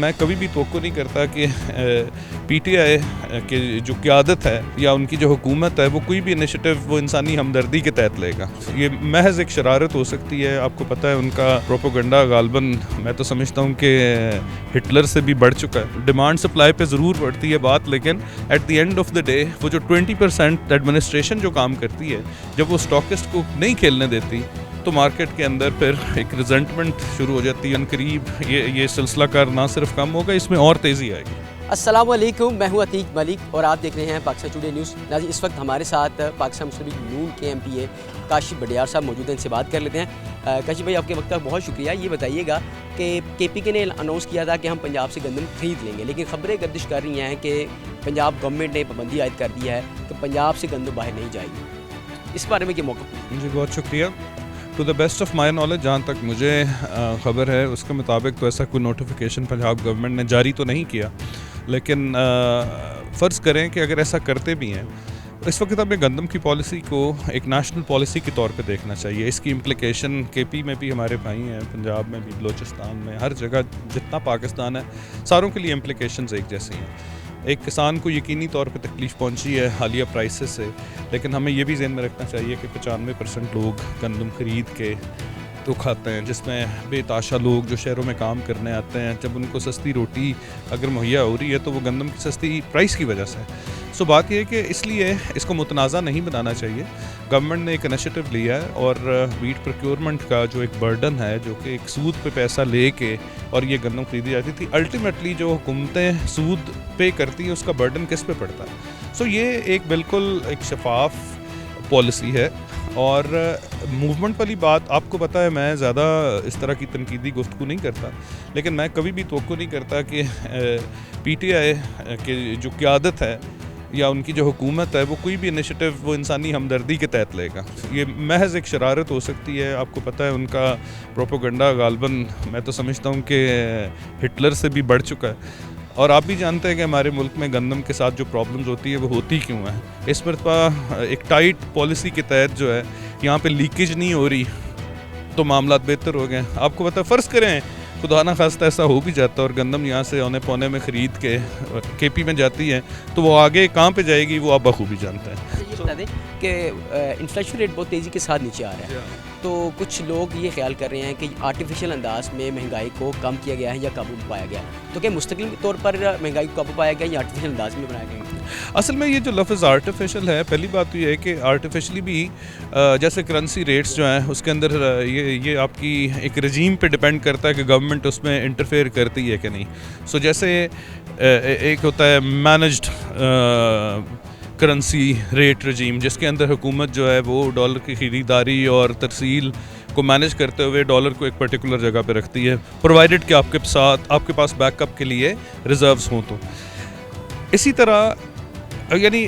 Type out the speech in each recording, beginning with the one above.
میں کبھی بھی توقع نہیں کرتا کہ پی ٹی آئی کی جو قیادت ہے یا ان کی جو حکومت ہے وہ کوئی بھی انیشیٹو وہ انسانی ہمدردی کے تحت لے گا. یہ محض ایک شرارت ہو سکتی ہے. آپ کو پتہ ہے ان کا پروپیگنڈا غالباً میں تو سمجھتا ہوں کہ ہٹلر سے بھی بڑھ چکا ہے. ڈیمانڈ سپلائی پہ ضرور بڑھتی ہے بات، لیکن at the end of the day وہ جو 20% ایڈمنسٹریشن جو کام کرتی ہے، جب وہ اسٹاکسٹ کو نہیں کھیلنے دیتی تو مارکیٹ کے اندر پھر ایک ریزنٹمنٹ شروع ہو جاتی ہے. ان قریب یہ سلسلہ کار نہ صرف کم ہوگا، اس میں اور تیزی آئے گی. السلام علیکم، میں ہوں عتیق ملک اور آپ دیکھ رہے ہیں پاکستان ٹوڈے نیوز. ناظرین، اس وقت ہمارے ساتھ پاکستان مسلم لیگ نون کے ایم پی اے کاشف بڈیار صاحب موجود ہیں. ان سے بات کر لیتے ہیں. کاشف بھائی، آپ کے وقت کا بہت شکریہ. یہ بتائیے گا کہ کے پی کے نے اناؤنس کیا تھا کہ ہم پنجاب سے گندم خرید لیں گے، لیکن خبریں گردش کر رہی ہیں کہ پنجاب گورنمنٹ نے پابندی عائد کر دی ہے کہ پنجاب سے گندم باہر نہیں جائے گی. اس بارے میں کیا موقف؟ جی بہت شکریہ. To the best of my knowledge, جہاں تک مجھے خبر ہے اس کے مطابق تو ایسا کوئی نوٹیفیکیشن پنجاب گورنمنٹ نے جاری تو نہیں کیا، لیکن فرض کریں کہ اگر ایسا کرتے بھی ہیں، اس وقت ہمیں گندم کی پالیسی کو ایک نیشنل پالیسی کے طور پہ دیکھنا چاہیے. اس کی امپلیکیشن کے پی میں بھی ہمارے بھائی ہیں، پنجاب میں بھی، بلوچستان میں، ہر جگہ جتنا پاکستان ہے ساروں کے لیے امپلیکیشنز ایک جیسی ہیں. ایک کسان کو یقینی طور پہ تکلیف پہنچی ہے حالیہ پرائسز سے، لیکن ہمیں یہ بھی ذہن میں رکھنا چاہیے کہ 95% لوگ گندم خرید کے تو کھاتے ہیں، جس میں بے تاشا لوگ جو شہروں میں کام کرنے آتے ہیں، جب ان کو سستی روٹی اگر مہیا ہو رہی ہے تو وہ گندم کی سستی پرائس کی وجہ سے. سو بات یہ ہے کہ اس لیے اس کو متنازع نہیں بنانا چاہیے. گورنمنٹ نے ایک انیشیٹو لیا ہے اور ویٹ پروکیورمنٹ کا جو ایک برڈن ہے، جو کہ ایک سود پہ پیسہ لے کے اور یہ گندم خریدی جاتی تھی، الٹیمیٹلی جو حکومتیں سود پے کرتی ہیں اس کا برڈن کس پہ پڑتا ہے. سو یہ ایک بالکل ایک شفاف پالیسی ہے. اور موومنٹ والی بات آپ کو پتہ ہے، میں زیادہ اس طرح کی تنقیدی گفتگو نہیں کرتا، لیکن میں کبھی بھی توقع نہیں کرتا کہ پی ٹی آئی کی جو قیادت ہے یا ان کی جو حکومت ہے وہ کوئی بھی انیشیٹو وہ انسانی ہمدردی کے تحت لے گا. یہ محض ایک شرارت ہو سکتی ہے. آپ کو پتہ ہے ان کا پروپیگنڈا غالباً میں تو سمجھتا ہوں کہ ہٹلر سے بھی بڑھ چکا ہے. اور آپ بھی جانتے ہیں کہ ہمارے ملک میں گندم کے ساتھ جو پرابلمز ہوتی ہے وہ ہوتی کیوں ہیں. اس مرتبہ ایک ٹائٹ پالیسی کے تحت جو ہے یہاں پہ لیکیج نہیں ہو رہی تو معاملات بہتر ہو گئے. آپ کو پتہ ہے، فرض کریں خدا نہ خواستہ ایسا ہو بھی جاتا اور گندم یہاں سے اونے پونے میں خرید کے پی میں جاتی ہے تو وہ آگے کہاں پہ جائے گی وہ آپ بخوبی جانتے ہیں. یہ بتا دیں کہ انفلیشن ریٹ بہت تیزی کے ساتھ نیچے آ رہا ہے، تو کچھ لوگ یہ خیال کر رہے ہیں کہ آرٹیفیشل انداز میں مہنگائی کو کم کیا گیا ہے یا قابو پایا گیا ہے. تو کیا مستقل طور پر مہنگائی کو قابو پایا گیا یا آرٹیفیشل انداز میں بنایا گیا؟ اصل میں یہ جو لفظ آرٹیفیشل ہے، پہلی بات تو یہ ہے کہ آرٹیفیشلی بھی جیسے کرنسی ریٹس جو ہیں اس کے اندر یہ آپ کی ایک رجیم پہ ڈیپینڈ کرتا ہے کہ گورنمنٹ اس میں انٹرفیئر کرتی ہے کہ نہیں. سو جیسے ایک ہوتا ہے مینجڈ کرنسی ریٹ رجیم، جس کے اندر حکومت جو ہے وہ ڈالر کی خریداری اور ترسیل کو مینیج کرتے ہوئے ڈالر کو ایک پرٹیکولر جگہ پہ رکھتی ہے، پرووائڈڈ کہ آپ کے پاس بیک اپ کے لیے ریزروز ہوں. تو اسی طرح یعنی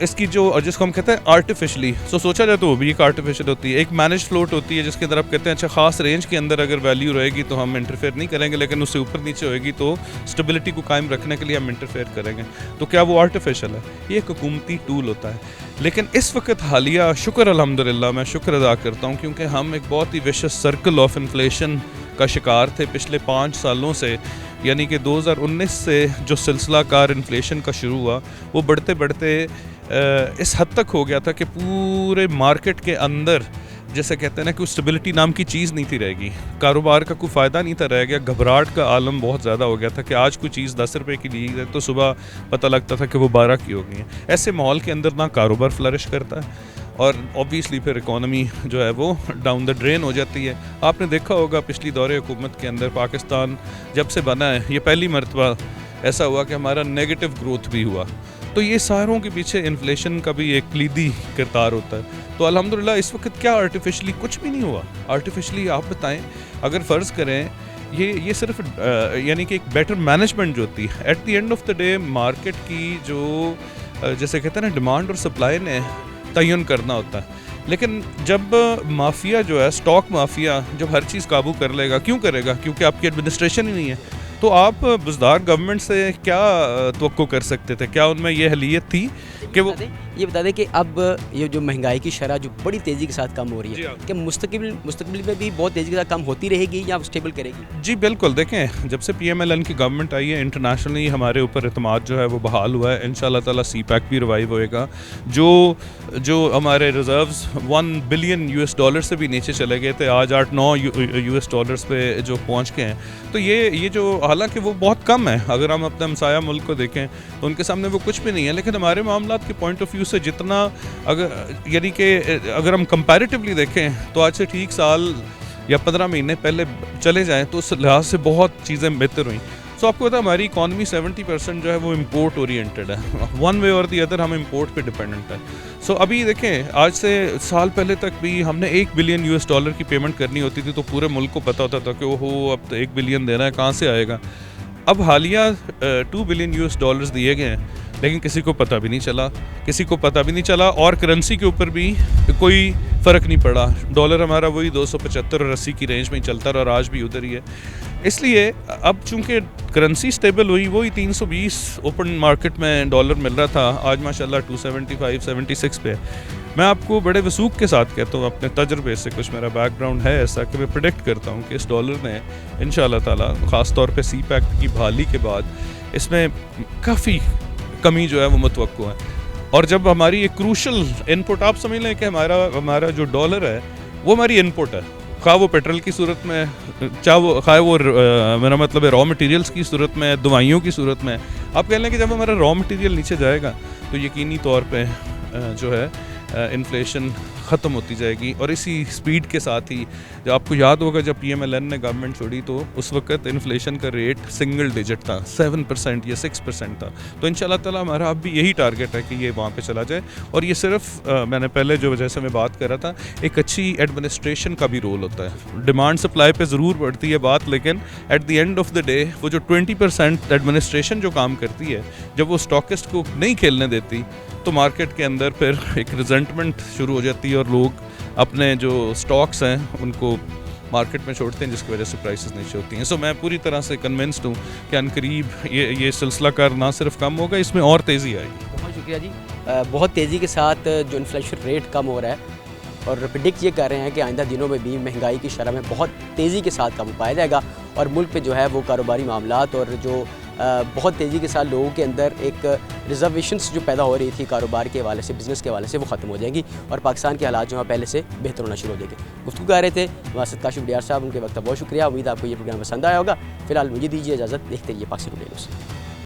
اس کی جو جس کو ہم کہتے ہیں آرٹیفیشلی، سوچا جائے تو وہ بھی ایک آرٹیفیشل ہوتی ہے. ایک مینیج فلوٹ ہوتی ہے جس کے اندر آپ کہتے ہیں اچھا خاص رینج کے اندر اگر ویلیو رہے گی تو ہم انٹرفیئر نہیں کریں گے، لیکن اس سے اوپر نیچے ہوئے گی تو اسٹیبلٹی کو قائم رکھنے کے لیے ہم انٹرفیئر کریں گے. تو کیا وہ آرٹیفیشل ہے؟ یہ ایک حکومتی ٹول ہوتا ہے. لیکن اس وقت حالیہ شکر الحمدللہ میں شکر ادا کرتا ہوں کیونکہ ہم ایک بہت ہی ویشس سرکل آف انفلیشن کا شکار تھے پچھلے 5 سالوں سے. یعنی کہ 2019 سے جو سلسلہ کار انفلیشن کا شروع ہوا وہ بڑھتے بڑھتے اس حد تک ہو گیا تھا کہ پورے مارکیٹ کے اندر جیسے کہتے ہیں نا کہ اسٹیبلٹی نام کی چیز نہیں تھی رہ گئی، کاروبار کا کوئی فائدہ نہیں تھا رہ گیا. گھبراہٹ کا عالم بہت زیادہ ہو گیا تھا کہ آج کوئی چیز 10 روپے کی لی ہے تو صبح پتہ لگتا تھا کہ وہ 12 کی ہو گئی ہے. ایسے ماحول کے اندر نہ کاروبار فلرش کرتا ہے اور اوبویسلی پھر اکانومی جو ہے وہ ڈاؤن دا ڈرین ہو جاتی ہے. آپ نے دیکھا ہوگا پچھلی دور حکومت کے اندر پاکستان جب سے بنا ہے یہ پہلی مرتبہ ایسا ہوا کہ ہمارا نیگیٹو گروتھ بھی ہوا. تو یہ ساروں کے پیچھے انفلیشن کا بھی ایک کلیدی کردار ہوتا ہے. تو الحمدللہ اس وقت کیا آرٹیفیشلی کچھ بھی نہیں ہوا. آرٹیفیشلی آپ بتائیں، اگر فرض کریں یہ صرف یعنی کہ ایک بیٹر مینجمنٹ جو ہوتی ہے at the end of the day market کی جو جیسے کہتے ہیں نا ڈیمانڈ اور سپلائی نے تعین کرنا ہوتا ہے. لیکن جب مافیا جو ہے اسٹاک مافیا جب ہر چیز قابو کر لے گا، کیوں کرے گا؟ کیونکہ آپ کی ایڈمنسٹریشن ہی نہیں ہے. تو آپ بزدار گورنمنٹ سے کیا توقع کر سکتے تھے؟ کیا ان میں یہ اہلیت تھی کہ وہ یہ بتا دیں کہ اب یہ جو مہنگائی کی شرح جو بڑی تیزی کے ساتھ کم ہو رہی جی ہے ہاں۔ کہ مستقبل میں بھی بہت تیزی کے ساتھ کم ہوتی رہے گی یا اسٹیبل کرے گی؟ جی بالکل، دیکھیں جب سے پی ایم ایل این کی گورنمنٹ آئی ہے انٹرنیشنلی ہمارے اوپر اعتماد جو ہے وہ بحال ہوا ہے. انشاءاللہ تعالیٰ سی پیک بھی ریوائیو ہوئے گا. جو ہمارے ریزروز $1 بلین سے بھی نیچے چلے گئے تھے، آج $8-9 پہ جو پہنچ کے ہیں. تو یہ جو حالانکہ وہ بہت کم ہے، اگر ہم اپنے ہمسایہ ملک کو دیکھیں تو ان کے سامنے وہ کچھ بھی نہیں ہے، لیکن ہمارے معاملات کے پوائنٹ آف ویو سے جتنا یعنی کہ اگر ہم کمپیریٹیولی دیکھیں تو آج سے ٹھیک سال یا 15 مہینے پہلے چلے جائیں تو اس لحاظ سے بہت چیزیں بہتر ہوئیں. سو آپ کو پتا ہے ہماری اکانومی 70% جو ہے وہ امپورٹ اورینٹیڈ ہے. ون وے اور دی ادر ہم امپورٹ پہ ڈپینڈنٹ ہے. سو ابھی دیکھیں آج سے سال پہلے تک بھی ہم نے $1 بلین کی پیمنٹ کرنی ہوتی تھی تو پورے ملک کو پتا ہوتا تھا کہ اوہو اب تو $1 بلین دینا ہے، کہاں سے آئے گا. اب حالیہ $2 بلین دیے گئے ہیں، لیکن کسی کو پتہ بھی نہیں چلا اور کرنسی کے اوپر بھی کوئی فرق نہیں پڑا. ڈالر ہمارا وہی 275 اور 80 کی رینج میں ہی چلتا رہا اور آج بھی ادھر ہی ہے. اس لیے اب چونکہ کرنسی سٹیبل ہوئی، وہی 320 اوپن مارکیٹ میں ڈالر مل رہا تھا، آج ماشاءاللہ 275-76 پہ. میں آپ کو بڑے وثوق کے ساتھ کہتا ہوں، اپنے تجربے سے، کچھ میرا بیک گراؤنڈ ہے ایسا کہ میں پریڈکٹ کرتا ہوں کہ اس ڈالر نے انشاءاللہ تعالیٰ خاص طور پہ سی پیک کی بحالی کے بعد اس میں کافی کمی جو ہے وہ متوقع ہے. اور جب ہماری ایک کروشل ان پٹ، آپ سمجھ لیں کہ ہمارا جو ڈالر ہے وہ ہماری ان پٹ ہے، خواہ وہ پیٹرول کی صورت میں، خواہ وہ میرا مطلب ہے را مٹیریلز کی صورت میں، دوائیوں کی صورت میں. آپ کہہ لیں کہ جب ہمارا را مٹیریل نیچے جائے گا تو یقینی طور پہ جو ہے انفلیشن ختم ہوتی جائے گی. اور اسی سپیڈ کے ساتھ ہی جو آپ کو یاد ہوگا جب پی ایم ایل این نے گورنمنٹ چھوڑی تو اس وقت انفلیشن کا ریٹ سنگل ڈیجٹ تھا، 7% یا 6% تھا. تو انشاءاللہ تعالیٰ ہمارا اب بھی یہی ٹارگیٹ ہے کہ یہ وہاں پہ چلا جائے. اور یہ صرف میں نے پہلے جو جیسے میں بات کر رہا تھا، ایک اچھی ایڈمنسٹریشن کا بھی رول ہوتا ہے. ڈیمانڈ سپلائی پہ ضرور بڑھتی ہے بات، لیکن at the end of the day وہ جو 20% ایڈمنسٹریشن جو کام کرتی ہے، جب وہ اسٹاکسٹ کو نہیں کھیلنے دیتی تو مارکیٹ کے اندر پھر ایک ریزنٹمنٹ شروع ہو جاتی ہے اور لوگ اپنے جو سٹاکس ہیں ان کو مارکیٹ میں چھوڑتے ہیں، جس کی وجہ سے پرائسز نیچے ہوتی ہیں. سو میں پوری طرح سے کنونسڈ ہوں کہ عنقریب یہ سلسلہ کار نہ صرف کم ہوگا، اس میں اور تیزی آئے گی. بہت شکریہ جی. بہت تیزی کے ساتھ جو انفلیشن ریٹ کم ہو رہا ہے اور پریڈکٹ یہ کر رہے ہیں کہ آئندہ دنوں میں بھی مہنگائی کی شرح میں بہت تیزی کے ساتھ قابو پایا جائے گا اور ملک پہ جو ہے وہ کاروباری معاملات اور جو بہت تیزی کے ساتھ لوگوں کے اندر ایک ریزرویشنس جو پیدا ہو رہی تھی کاروبار کے حوالے سے، بزنس کے حوالے سے، وہ ختم ہو جائیں گی اور پاکستان کے حالات جو ہیں پہلے سے بہتر ہونا شروع ہو جائیں گے. گفتگو کر رہے تھے ہمارے ساتھ کاشف بڈیار صاحب، ان کے وقت بہت شکریہ. امید آپ کو یہ پروگرام پسند آیا ہوگا. فی الحال مجھے دیجیے اجازت، دیکھتے رہیے پاکستان ٹوڈے نیوز.